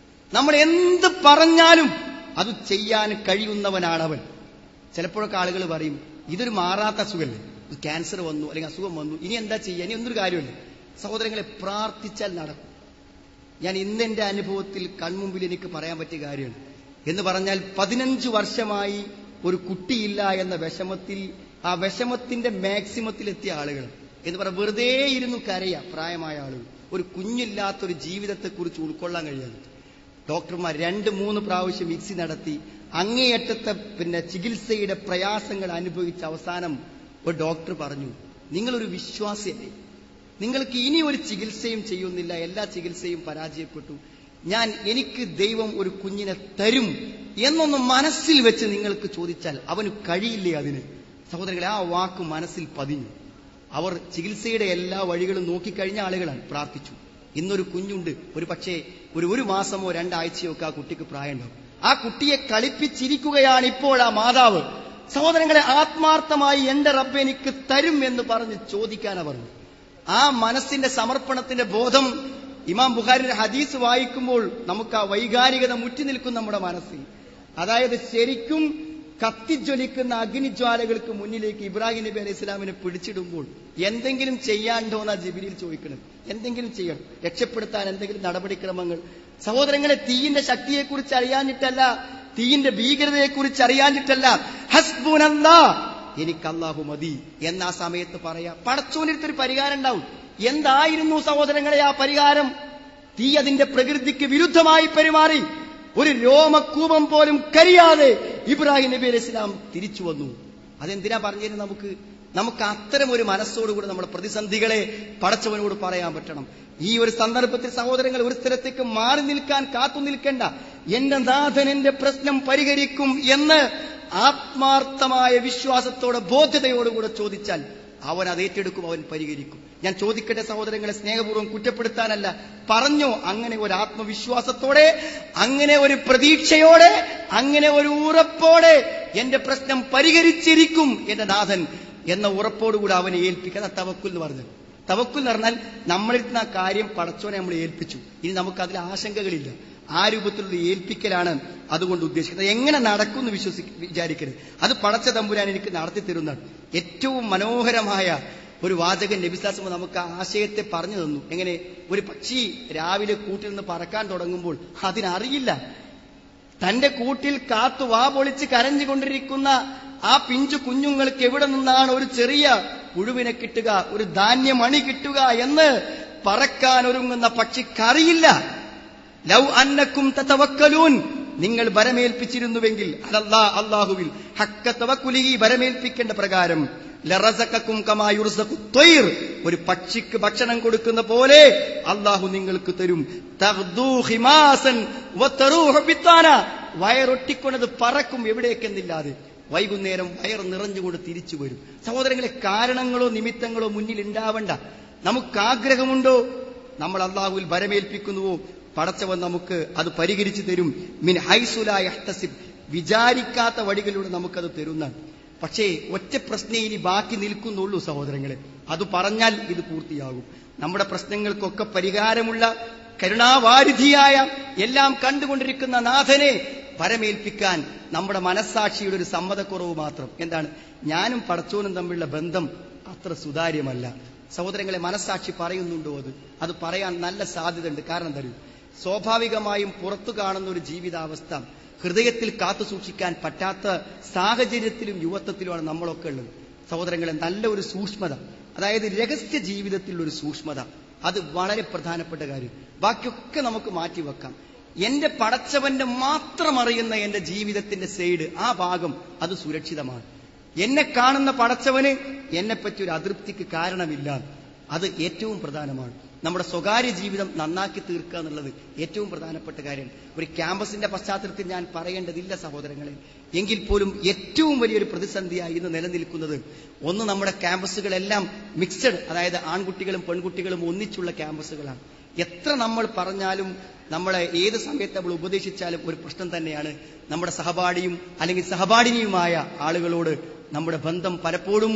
നമ്മൾ എന്ത് പറഞ്ഞാലും അത് ചെയ്യാൻ കഴിയുന്നവനാണവൻ. ചിലപ്പോഴൊക്കെ ആളുകൾ പറയും ഇതൊരു മാറാത്ത അസുഖമല്ലേ, ക്യാൻസർ വന്നു അല്ലെങ്കിൽ അസുഖം വന്നു, ഇനി എന്താ ചെയ്യുക, ഇനി ഒന്നൊരു കാര്യമല്ലേ. സഹോദരങ്ങളെ, പ്രാർത്ഥിച്ചാൽ നടക്കും. ഞാൻ ഇന്നെന്റെ അനുഭവത്തിൽ കൺമുമ്പിൽ എനിക്ക് പറയാൻ പറ്റിയ കാര്യമാണ്. എന്ന് പറഞ്ഞാൽ 15 വർഷമായി ഒരു കുട്ടിയില്ല എന്ന വിഷമത്തിൽ, ആ വിഷമത്തിന്റെ മാക്സിമത്തിലെത്തിയ ആളുകൾ എന്ന് പറഞ്ഞാൽ വെറുതെ ഇരുന്നു കരയാം. പ്രായമായ ആളുകൾ ഒരു കുഞ്ഞില്ലാത്തൊരു ജീവിതത്തെക്കുറിച്ച് ഉൾക്കൊള്ളാൻ കഴിയാതെ ഡോക്ടർമാർ 2-3 പ്രാവശ്യം വിക്സി നടത്തി അങ്ങേയറ്റത്തെ ചികിത്സയുടെ പ്രയാസങ്ങൾ അനുഭവിച്ച അവസാനം ഒരു ഡോക്ടർ പറഞ്ഞു, നിങ്ങളൊരു വിശ്വാസിയല്ലേ, നിങ്ങൾക്ക് ഇനി ഒരു ചികിത്സയും ചെയ്യുന്നില്ല, എല്ലാ ചികിത്സയും പരാജയപ്പെട്ടു, എനിക്ക് ദൈവം ഒരു കുഞ്ഞിനെ തരും എന്നൊന്ന് മനസ്സിൽ വെച്ച് നിങ്ങൾക്ക് ചോദിച്ചാൽ അവന് കഴിയില്ലേ അതിന്? സഹോദരങ്ങളെ, ആ വാക്ക് മനസ്സിൽ പതിഞ്ഞു. അവർ ചികിത്സയുടെ എല്ലാ വഴികളും നോക്കിക്കഴിഞ്ഞ ആളുകളാണ്. പ്രാർത്ഥിച്ചു. ഇന്നൊരു കുഞ്ഞുണ്ട്, ഒരു പക്ഷേ ഒരു മാസമോ 2 ആഴ്ചയോ ഒക്കെ ആ കുട്ടിക്ക് പ്രായമുണ്ടാവും. ആ കുട്ടിയെ കളിപ്പിച്ചിരിക്കുകയാണ് ഇപ്പോൾ ആ മാതാവ്. സഹോദരങ്ങളെ, ആത്മാർത്ഥമായി എന്റെ റബ്ബ് എനിക്ക് തരും എന്ന് പറഞ്ഞ് ചോദിക്കാനാ പറഞ്ഞു. ആ മനസ്സിന്റെ സമർപ്പണത്തിന്റെ ബോധം ഇമാം ബുഖാരിയുടെ ഹദീസ് വായിക്കുമ്പോൾ നമുക്ക് ആ വൈകാരികത മുറ്റി നിൽക്കും നമ്മുടെ മനസ്സിൽ. അതായത് ശരിക്കും കത്തിജ്വലിക്കുന്ന അഗ്നിജ്വാലകൾക്ക് മുന്നിലേക്ക് ഇബ്രാഹിം നബി അലൈഹി ഇസ്ലാമിനെ പിടിച്ചിടുമ്പോൾ എന്തെങ്കിലും ചെയ്യാണ്ടോ എന്നാ ജിബ്രീൽ ചോദിക്കണം. എന്തെങ്കിലും ചെയ്യണം, രക്ഷപ്പെടുത്താൻ എന്തെങ്കിലും നടപടിക്രമങ്ങൾ. സഹോദരങ്ങളെ, തീയിന്റെ ശക്തിയെക്കുറിച്ച് അറിയാഞ്ഞിട്ടല്ല, തീയിന്റെ ഭീകരതയെക്കുറിച്ച് അറിയാഞ്ഞിട്ടല്ല, ഹസ്ബുനല്ലാഹ്, എനിക്ക് അല്ലാഹു മതി എന്ന ആ സമയത്ത് പറയാം. പടച്ചോനിടത്തൊരു പരിഹാരം ഉണ്ടാവും. എന്തായിരുന്നു സഹോദരങ്ങളെ ആ പരിഹാരം? തീ അതിന്റെ പ്രകൃതിക്ക് വിരുദ്ധമായി പെരുമാറി. ഒരു രോമക്കൂപം പോലും കരിയാതെ ഇബ്രാഹിം നബി അലൈഹി ഇസ്ലാം തിരിച്ചു വന്നു. അതെന്തിനാ പറഞ്ഞിരുന്നത്? നമുക്ക് അത്തരം ഒരു മനസ്സോടുകൂടി നമ്മുടെ പ്രതിസന്ധികളെ പടച്ചവനോട് പറയാൻ പറ്റണം. ഈ ഒരു സന്ദർഭത്തിൽ സഹോദരങ്ങൾ, ഒരു സ്ഥലത്തേക്ക് മാറി നിൽക്കാൻ കാത്തു നിൽക്കേണ്ട. എന്റെ നാഥൻ എന്റെ പ്രശ്നം പരിഹരിക്കും എന്ന് ആത്മാർത്ഥമായ വിശ്വാസത്തോടെ ബോധ്യതയോടുകൂടെ ചോദിച്ചാൽ അവൻ അത് ഏറ്റെടുക്കും, അവൻ പരിഹരിക്കും. ഞാൻ ചോദിക്കട്ടെ സഹോദരങ്ങളെ, സ്നേഹപൂർവ്വം കുറ്റപ്പെടുത്താനല്ല, പറഞ്ഞോ അങ്ങനെ ഒരു ആത്മവിശ്വാസത്തോടെ, അങ്ങനെ ഒരു പ്രതീക്ഷയോടെ, അങ്ങനെ ഒരു ഉറപ്പോടെ എന്റെ പ്രശ്നം പരിഹരിച്ചിരിക്കും എന്റെ നാഥൻ എന്ന ഉറപ്പോടുകൂടി അവനെ ഏൽപ്പിക്കാൻ തവക്കുൽ എന്ന് പറഞ്ഞു. തവക്കുൽ എന്ന് പറഞ്ഞാൽ നമ്മളിൽ നിന്ന് ആ കാര്യം പടച്ചോനെ നമ്മൾ ഏൽപ്പിച്ചു. ഇനി നമുക്ക് അതിൽ ആശങ്കകളില്ല. ആ രൂപത്തിലുള്ള ഏൽപ്പിക്കലാണ് അതുകൊണ്ട് ഉദ്ദേശിക്കുന്നത്. എങ്ങനെ നടക്കുമെന്ന് വിചാരിക്കരുത്. അത് പടച്ച തമ്പുരാൻ എനിക്ക് നടത്തി തരുന്നതാണ്. ഏറ്റവും മനോഹരമായ ഒരു വാചകൻ നബി സല്ലല്ലാഹു അലൈഹി വസല്ലം നമുക്ക് ആ ആശയത്തെ പറഞ്ഞു തന്നു. എങ്ങനെ ഒരു പക്ഷി രാവിലെ കൂട്ടിൽ നിന്ന് പറക്കാൻ തുടങ്ങുമ്പോൾ അതിനറിയില്ല തന്റെ കൂട്ടിൽ കാത്തു വാ പൊളിച്ച് കരഞ്ഞുകൊണ്ടിരിക്കുന്ന ആ പിഞ്ചു കുഞ്ഞുങ്ങൾക്ക് എവിടെ നിന്നാണ് ഒരു ചെറിയ പുഴുവിനെ കിട്ടുക, ഒരു ധാന്യമണി കിട്ടുക എന്ന് പറക്കാൻ ഒരുങ്ങുന്ന പക്ഷിക്കറിയില്ല. ലൗ അന്നക്കും തതവക്കലൂൻ, നിങ്ങൾ ബരമേൽപ്പിച്ചിരുന്നുവെങ്കിൽ അല്ലാഹുവിൽ ഹക്ക തവക്കുലിഹി, ബരമേൽപ്പിക്കേണ്ട പ്രകാരം, ലറസഖക്കും കമാ യുർസഖു ത്വയ്ർ, ഒരു പക്ഷിക്ക് ഭക്ഷണം കൊടുക്കുന്ന പോലെ അല്ലാഹു നിങ്ങൾക്ക് തരും. തഗ്ദൂ ഹിമാസൻ വതറൂഹു ബിത്താന, വയറൊട്ടിക്കൊണ്ടത് പറക്കും എവിടേക്കെന്നില്ലാതെ. വൈകുന്നേരം വയർ നിറഞ്ഞുകൊണ്ട് തിരിച്ചു വരും. സഹോദരങ്ങളെ, കാരണങ്ങളോ നിമിത്തങ്ങളോ മുന്നിൽ ഉണ്ടാവണ്ട. നമുക്ക് ആഗ്രഹമുണ്ടോ? നമ്മൾ അല്ലാഹുവിൽ ബരമേൽപ്പിക്കുന്നുവോ? പടച്ചവൻ നമുക്ക് അത് പരിഹരിച്ചു തരും. മിൻ ഹൈസു ലാ യഹ്തസിബ്, വിചാരിക്കാത്ത വഴികളിലൂടെ നമുക്കത് തരുന്നതാണ്. പക്ഷേ ഒറ്റ പ്രശ്നേ ഇനി ബാക്കി നിൽക്കുന്നുള്ളൂ സഹോദരങ്ങളെ. അത് പറഞ്ഞാൽ ഇത് പൂർത്തിയാകും. നമ്മുടെ പ്രശ്നങ്ങൾക്കൊക്കെ പരിഹാരമുള്ള കരുണാവാരിധിയായ എല്ലാം കണ്ടുകൊണ്ടിരിക്കുന്ന നാഥനെ പരമേൽപ്പിക്കാൻ നമ്മുടെ മനസ്സാക്ഷിയുടെ ഒരു സമ്മതക്കുറവ് മാത്രം. എന്താണ്? ഞാനും പടച്ചോനും തമ്മിലുള്ള ബന്ധം അത്ര സുതാര്യമല്ല. സഹോദരങ്ങളെ, മനസ്സാക്ഷി പറയുന്നുണ്ടോ? അത് പറയാൻ നല്ല സാധ്യതയുണ്ട്. കാരണം എന്താ? സ്വാഭാവികമായും പുറത്തു കാണുന്ന ഒരു ജീവിതാവസ്ഥ ഹൃദയത്തിൽ കാത്തു സൂക്ഷിക്കാൻ പറ്റാത്ത സാഹചര്യത്തിലും യുവത്വത്തിലുമാണ് നമ്മളൊക്കെ ഉള്ളത്. സഹോദരങ്ങളെ, നല്ല ഒരു സൂക്ഷ്മത, അതായത് രഹസ്യ ജീവിതത്തിലുള്ള ഒരു സൂക്ഷ്മത, അത് വളരെ പ്രധാനപ്പെട്ട കാര്യം. ബാക്കിയൊക്കെ നമുക്ക് മാറ്റിവെക്കാം. എന്റെ പടച്ചവന്റെ മാത്രം അറിയുന്ന എന്റെ ജീവിതത്തിന്റെ സൈഡ്, ആ ഭാഗം അത് സുരക്ഷിതമാണ്. എന്നെ കാണുന്ന പടച്ചവന് എന്നെപ്പറ്റി ഒരു അതൃപ്തിക്ക് കാരണമില്ല. അത് ഏറ്റവും പ്രധാനമാണ്. നമ്മുടെ സ്വകാര്യ ജീവിതം നന്നാക്കി തീർക്കുക എന്നുള്ളത് ഏറ്റവും പ്രധാനപ്പെട്ട കാര്യമാണ്. ഒരു ക്യാമ്പസിന്റെ പശ്ചാത്തലത്തിൽ ഞാൻ പറയേണ്ടതില്ല സഹോദരങ്ങളെ. എങ്കിൽ പോലും ഏറ്റവും വലിയൊരു പ്രതിസന്ധിയായി ഇന്ന് നിലനിൽക്കുന്നത്, ഒന്ന്, നമ്മുടെ ക്യാമ്പസുകളെല്ലാം മിക്സഡ്, അതായത് ആൺകുട്ടികളും പെൺകുട്ടികളും ഒന്നിച്ചുള്ള ക്യാമ്പസുകളാണ്. എത്ര നമ്മൾ പറഞ്ഞാലും, നമ്മളെ ഏത് സമയത്ത് നമ്മൾ ഉപദേശിച്ചാലും ഒരു പ്രശ്നം തന്നെയാണ്. നമ്മുടെ സഹപാഠിയും അല്ലെങ്കിൽ സഹപാഠിനിയുമായ ആളുകളോട് നമ്മുടെ ബന്ധം പലപ്പോഴും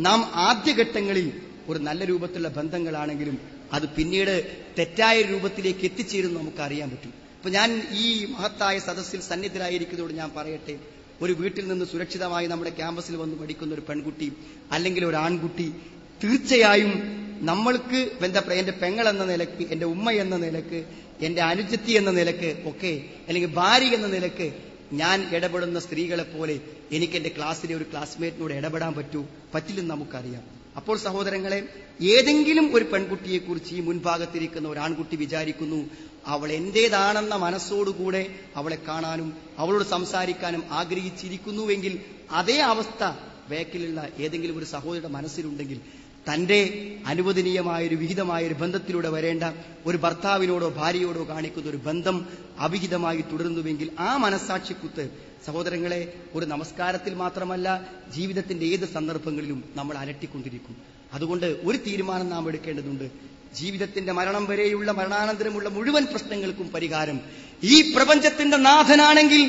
നാം ആദ്യഘട്ടങ്ങളിൽ ഒരു നല്ല രൂപത്തിലുള്ള ബന്ധങ്ങളാണെങ്കിലും അത് പിന്നീട് തെറ്റായ രൂപത്തിലേക്ക് എത്തിച്ചേരുന്നു നമുക്ക് അറിയാൻ പറ്റും. അപ്പൊ ഞാൻ ഈ മഹത്തായ സദസ്സിൽ സന്നിധരായിരിക്കുന്നതോട് ഞാൻ പറയട്ടെ, ഒരു വീട്ടിൽ നിന്ന് സുരക്ഷിതമായി നമ്മുടെ ക്യാമ്പസിൽ വന്ന് പഠിക്കുന്ന ഒരു പെൺകുട്ടി അല്ലെങ്കിൽ ഒരു ആൺകുട്ടി, തീർച്ചയായും നമ്മൾക്ക് എന്റെ പെങ്ങൾ എന്ന നിലക്ക്, എന്റെ ഉമ്മ എന്ന നിലക്ക്, എന്റെ അനുജത്തി എന്ന നിലക്ക് ഒക്കെ, അല്ലെങ്കിൽ ഭാര്യ എന്ന നിലക്ക് ഞാൻ ഇടപെടുന്ന സ്ത്രീകളെ പോലെ എനിക്ക് എന്റെ ക്ലാസ്സിലെ ഒരു ക്ലാസ്മേറ്റിനോട് ഇടപെടാൻ പറ്റില്ലെന്ന് നമുക്കറിയാം. അപ്പോൾ സഹോദരങ്ങളെ, ഏതെങ്കിലും ഒരു പെൺകുട്ടിയെക്കുറിച്ച് ഈ മുൻഭാഗത്തിരിക്കുന്ന ഒരു ആൺകുട്ടി വിചാരിക്കുന്നു അവൾ എന്റേതാണെന്ന മനസ്സോടുകൂടെ അവളെ കാണാനും അവളോട് സംസാരിക്കാനും ആഗ്രഹിച്ചിരിക്കുന്നുവെങ്കിൽ, അതേ അവസ്ഥ ബാക്കിലുള്ള ഏതെങ്കിലും ഒരു സഹോദരിയുടെ മനസ്സിലുണ്ടെങ്കിൽ തന്റെ അനുവദനീയമായൊരു വിഹിതമായൊരു ബന്ധത്തിലൂടെ വരേണ്ട ഒരു ഭർത്താവിനോടോ ഭാര്യയോടോ കാണിക്കുന്ന ഒരു ബന്ധം അവിഹിതമായി തുടരുന്നുവെങ്കിൽ ആ മനസ്സാക്ഷിക്കുത്ത് സഹോദരങ്ങളെ ഒരു നമസ്കാരത്തിൽ മാത്രമല്ല ജീവിതത്തിന്റെ ഏത് സന്ദർഭങ്ങളിലും നമ്മൾ അലട്ടിക്കൊണ്ടിരിക്കും. അതുകൊണ്ട് ഒരു തീരുമാനം നാം എടുക്കേണ്ടതുണ്ട്. ജീവിതത്തിന്റെ മരണം വരെയുള്ള മരണാനന്തരമുള്ള മുഴുവൻ പ്രശ്നങ്ങൾക്കും പരിഹാരം ഈ പ്രപഞ്ചത്തിന്റെ നാഥനാണെങ്കിൽ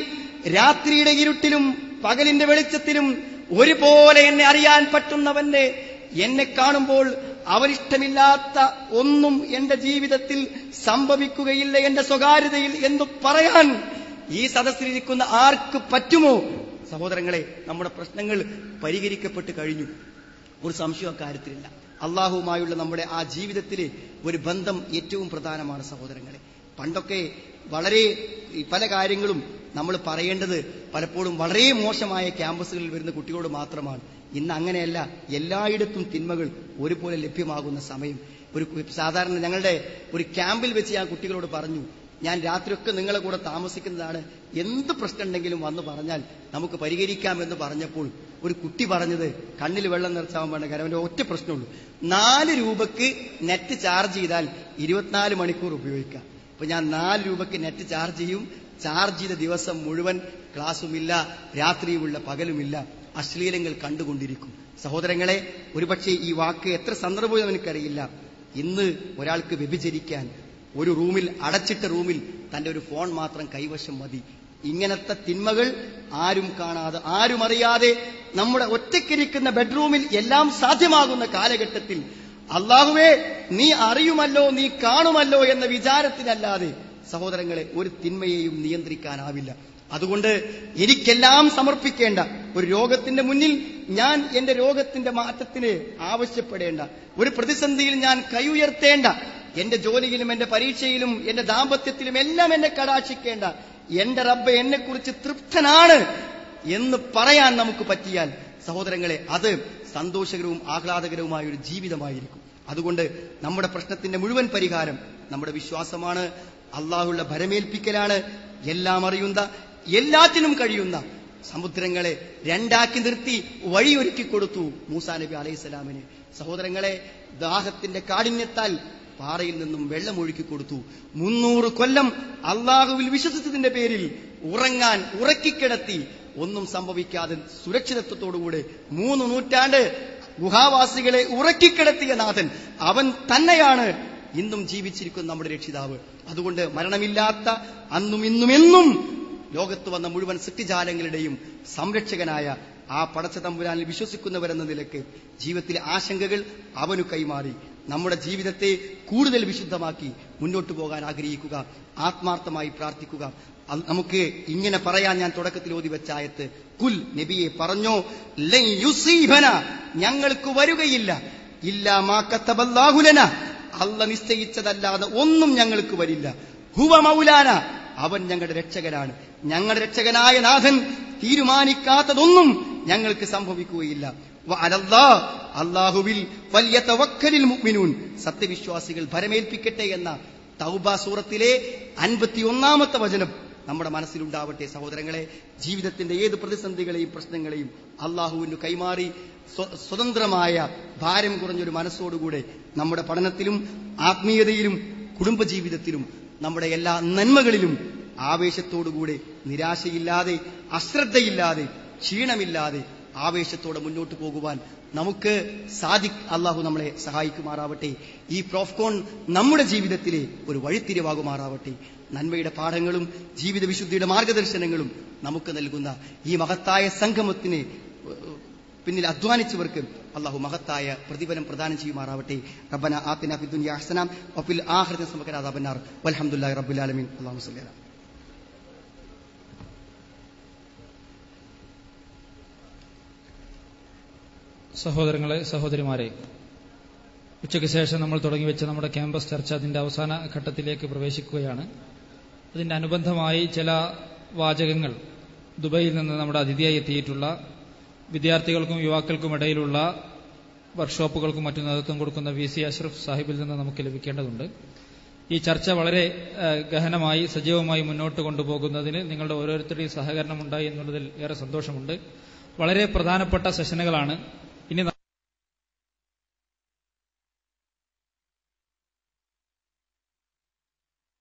രാത്രിയുടെ ഇരുട്ടിലും പകലിന്റെ വെളിച്ചത്തിലും ഒരുപോലെ എന്നെ അറിയാൻ പറ്റുന്നവന്റെ എന്നെ കാണുമ്പോൾ അവരിഷ്ടമില്ലാത്ത ഒന്നും എന്റെ ജീവിതത്തിൽ സംഭവിക്കുകയില്ല എന്റെ സ്വകാര്യതയിൽ എന്ന് പറയാൻ ഈ സദസ്സിലിരിക്കുന്ന ആർക്ക് പറ്റുമോ? സഹോദരങ്ങളെ, നമ്മുടെ പ്രശ്നങ്ങൾ പരിഹരിക്കപ്പെട്ട് കഴിഞ്ഞു. ഒരു സംശയം അക്കാര്യത്തിലില്ല. അള്ളാഹുവുമായുള്ള നമ്മുടെ ആ ജീവിതത്തിലെ ഒരു ബന്ധം ഏറ്റവും പ്രധാനമാണ് സഹോദരങ്ങളെ. പണ്ടൊക്കെ വളരെ പല കാര്യങ്ങളും നമ്മൾ പറയേണ്ടത് പലപ്പോഴും വളരെ മോശമായ ക്യാമ്പസുകളിൽ വരുന്ന കുട്ടികളോട് മാത്രമാണ്. ഇന്ന് അങ്ങനെയല്ല. എല്ലായിടത്തും തിന്മകൾ ഒരുപോലെ ലഭ്യമാകുന്ന സമയം. ഒരു സാധാരണ ഞങ്ങളുടെ ഒരു ക്യാമ്പിൽ വെച്ച് ഞാൻ കുട്ടികളോട് പറഞ്ഞു, ഞാൻ രാത്രിയൊക്കെ നിങ്ങളെ കൂടെ താമസിക്കുന്നതാണ്, എന്ത് പ്രശ്നമുണ്ടെങ്കിലും വന്ന് പറഞ്ഞാൽ നമുക്ക് പരിഹരിക്കാമെന്ന് പറഞ്ഞപ്പോൾ ഒരു കുട്ടി പറഞ്ഞത് കണ്ണിൽ വെള്ളം നിറച്ചാവാൻ വേണ്ട കാര്യം അവന്റെ ഒറ്റ പ്രശ്നമുള്ളൂ, 4 രൂപയ്ക്ക് നെറ്റ് ചാർജ് ചെയ്താൽ 24 മണിക്കൂർ ഉപയോഗിക്കാം. അപ്പൊ ഞാൻ 4 രൂപയ്ക്ക് നെറ്റ് ചാർജ് ചെയ്യും, ചാർജ് ചെയ്ത ദിവസം മുഴുവൻ ക്ലാസ്സുമില്ല, രാത്രിയുമില്ല, പകലുമില്ല, അശ്ലീലങ്ങൾ കണ്ടുകൊണ്ടിരിക്കും. സഹോദരങ്ങളെ, ഒരുപക്ഷെ ഈ വാക്ക് എത്ര സന്ദർഭവും എനിക്കറിയില്ല. ഇന്ന് ഒരാൾക്ക് വ്യഭിചരിക്കാൻ ഒരു റൂമിൽ, അടച്ചിട്ട റൂമിൽ തന്റെ ഒരു ഫോൺ മാത്രം കൈവശം മതി. ഇങ്ങനത്തെ തിന്മകൾ ആരും കാണാതെ ആരും അറിയാതെ നമ്മുടെ ഒറ്റയ്ക്കിരിക്കുന്ന ബെഡ്റൂമിൽ എല്ലാം സാധ്യമാകുന്ന കാലഘട്ടത്തിൽ അല്ലാഹുവേ നീ അറിയുമല്ലോ, നീ കാണുമല്ലോ എന്ന വിചാരത്തിലല്ലാതെ സഹോദരങ്ങളെ ഒരു തിന്മയെയും നിയന്ത്രിക്കാനാവില്ല. അതുകൊണ്ട് എനിക്കെല്ലാം സമർപ്പിക്കേണ്ട ഒരു രോഗത്തിന്റെ മുന്നിൽ ഞാൻ എന്റെ രോഗത്തിന്റെ മാറ്റത്തിന് ആവശ്യപ്പെടേണ്ട, ഒരു പ്രതിസന്ധിയിൽ ഞാൻ കൈ ഉയർത്തേണ്ട, എന്റെ ജോലിയിലും എന്റെ പരീക്ഷയിലും എന്റെ ദാമ്പത്യത്തിലും എല്ലാം എന്നെ കടാക്ഷിക്കേണ്ട എന്റെ റബ്ബ് എന്നെക്കുറിച്ച് തൃപ്തനാണ് എന്ന് പറയാൻ നമുക്ക് പറ്റിയാൽ സഹോദരങ്ങളെ അത് സന്തോഷകരവും ആഹ്ലാദകരവുമായ ഒരു ജീവിതമായിരിക്കും. അതുകൊണ്ട് നമ്മുടെ പ്രശ്നത്തിന്റെ മുഴുവൻ പരിഹാരം നമ്മുടെ വിശ്വാസമാണ്, അള്ളാഹുള്ള ഭരമേൽപ്പിക്കലാണ്. എല്ലാം അറിയുന്ന, എല്ലാറ്റിനും കഴിയുന്ന സമുദ്രങ്ങളെ 2 നിർത്തി വഴിയൊരുക്കി കൊടുത്തു മൂസാ നബി അലൈഹിസ്സലാമിന്. സഹോദരങ്ങളെ, ദാഹത്തിന്റെ കാഠിന്യത്താൽ പാറയിൽ നിന്നും വെള്ളം ഒഴുക്കി കൊടുത്തു. 300 കൊല്ലം അള്ളാഹുവിൽ വിശ്വസിച്ചതിന്റെ പേരിൽ ഉറങ്ങാൻ ഉറക്കിക്കിടത്തി ഒന്നും സംഭവിക്കാതെ സുരക്ഷിതത്വത്തോടുകൂടെ 3 നൂറ്റാണ്ട് ഗുഹാവാസികളെ ഉറക്കിക്കിടത്തിയ നാഥൻ അവൻ തന്നെയാണ് ഇന്നും ജീവിച്ചിരിക്കുന്ന നമ്മുടെ രക്ഷിതാവ്. അതുകൊണ്ട് മരണമില്ലാത്ത അന്നും ഇന്നും എന്നും ലോകത്ത് വന്ന മുഴുവൻ സൃഷ്ടിജാലങ്ങളുടെയും സംരക്ഷകനായ ആ പടച്ച തമ്പുരാനിൽ വിശ്വസിക്കുന്നവരെന്ന നിലയ്ക്ക് ജീവിതത്തിലെ ആശങ്കകൾ അവനു കൈമാറി നമ്മുടെ ജീവിതത്തെ കൂടുതൽ വിശുദ്ധമാക്കി മുന്നോട്ടു പോകാൻ ആഗ്രഹിക്കുക, ആത്മാർത്ഥമായി പ്രാർത്ഥിക്കുക. നമുക്ക് ഇങ്ങനെ പറയാൻ ഞാൻ തുടക്കത്തിൽ ഓതി വെച്ച ആയത്ത്, കുൽ നബിയെ പറഞ്ഞോ, ലൻ യുസീബന ഞങ്ങൾക്ക് വരുകയില്ല, ഇല്ലാ മാ കതബല്ലാഹു ലനാ അല്ലാഹു നിശ്ചയിച്ചതല്ലാതെ ഒന്നും ഞങ്ങൾക്ക് വരില്ല. ഹുവ മൗലാന അവൻ ഞങ്ങളുടെ രക്ഷകനാണ്. ഞങ്ങളുടെ രക്ഷകനായ നാഥൻ തീരുമാനിക്കാത്തതൊന്നും ഞങ്ങൾക്ക് സംഭവിക്കുകയില്ല. അല്ലാഹുവിൽ ഫല്യതവക്കലിൽ മുഅ്മിനൂൻ സത്യവിശ്വാസികൾ ഭരമേൽപ്പിക്കട്ടെ എന്ന തൗബ സൂറത്തിലെ 51-ാമത്തെ വചനം നമ്മുടെ മനസ്സിലുണ്ടാവട്ടെ. സഹോദരങ്ങളെ, ജീവിതത്തിന്റെ ഏത് പ്രതിസന്ധികളെയും പ്രശ്നങ്ങളെയും അള്ളാഹുവിന് കൈമാറി സ്വതന്ത്രമായ ഭാരം കുറഞ്ഞൊരു മനസ്സോടുകൂടെ നമ്മുടെ പഠനത്തിലും ആത്മീയതയിലും കുടുംബജീവിതത്തിലും നമ്മുടെ എല്ലാ നന്മകളിലും ആവേശത്തോടുകൂടെ നിരാശയില്ലാതെ അശ്രദ്ധയില്ലാതെ ക്ഷീണമില്ലാതെ ആവേശത്തോടെ മുന്നോട്ട് പോകുവാൻ നമുക്ക് അള്ളാഹു നമ്മളെ സഹായിക്കുമാറാവട്ടെ. ഈ പ്രോഫ്കോൺ നമ്മുടെ ജീവിതത്തിലെ ഒരു വഴിത്തിരിവാകുമാറാവട്ടെ. നന്മയുടെ പാഠങ്ങളും ജീവിത വിശുദ്ധിയുടെ മാർഗദർശനങ്ങളും നമുക്ക് നൽകുന്ന ഈ മഹത്തായ സംഗമത്തിന് പിന്നിൽ അധ്വാനിച്ചവർക്ക് അള്ളാഹു മഹത്തായ പ്രതിഫലം പ്രദാനം ചെയ്യുമാറാവട്ടെ. റബ്ബന ആതിനാ ഫിദ്ദുനിയ ഹസന വഫിൽ ആഖിറതി ഹസന വഖിനാ അദാബന്നാർ വൽഹംദുലില്ലാഹി റബ്ബിൽ ആലമീൻ. അല്ലാഹുമ്മ സ്വല്ലി അലാ. സഹോദരങ്ങളെ, സഹോദരിമാരെ, ഉച്ചയ്ക്ക് ശേഷം നമ്മൾ തുടങ്ങിവെച്ച നമ്മുടെ ക്യാമ്പസ് ചർച്ച അതിന്റെ അവസാന ഘട്ടത്തിലേക്ക് പ്രവേശിക്കുകയാണ്. അതിന്റെ അനുബന്ധമായി ചില വാചകങ്ങൾ ദുബൈയിൽ നിന്ന് നമ്മുടെ അതിഥിയായി എത്തിയിട്ടുള്ള വിദ്യാർത്ഥികൾക്കും യുവാക്കൾക്കും ഇടയിലുള്ള വർക്ക്ഷോപ്പുകൾക്കും മറ്റു നേതൃത്വം കൊടുക്കുന്ന VC അഷ്റഫ് സാഹിബിൽ നിന്ന് നമുക്ക് ലഭിക്കേണ്ടതുണ്ട്. ഈ ചർച്ച വളരെ ഗഹനമായി സജീവമായി മുന്നോട്ട് കൊണ്ടുപോകുന്നതിന് നിങ്ങളുടെ ഓരോരുത്തരുടെയും സഹകരണം ഉണ്ടായി എന്നുള്ളതിൽ ഏറെ സന്തോഷമുണ്ട്. വളരെ പ്രധാനപ്പെട്ട സെഷനുകളാണ്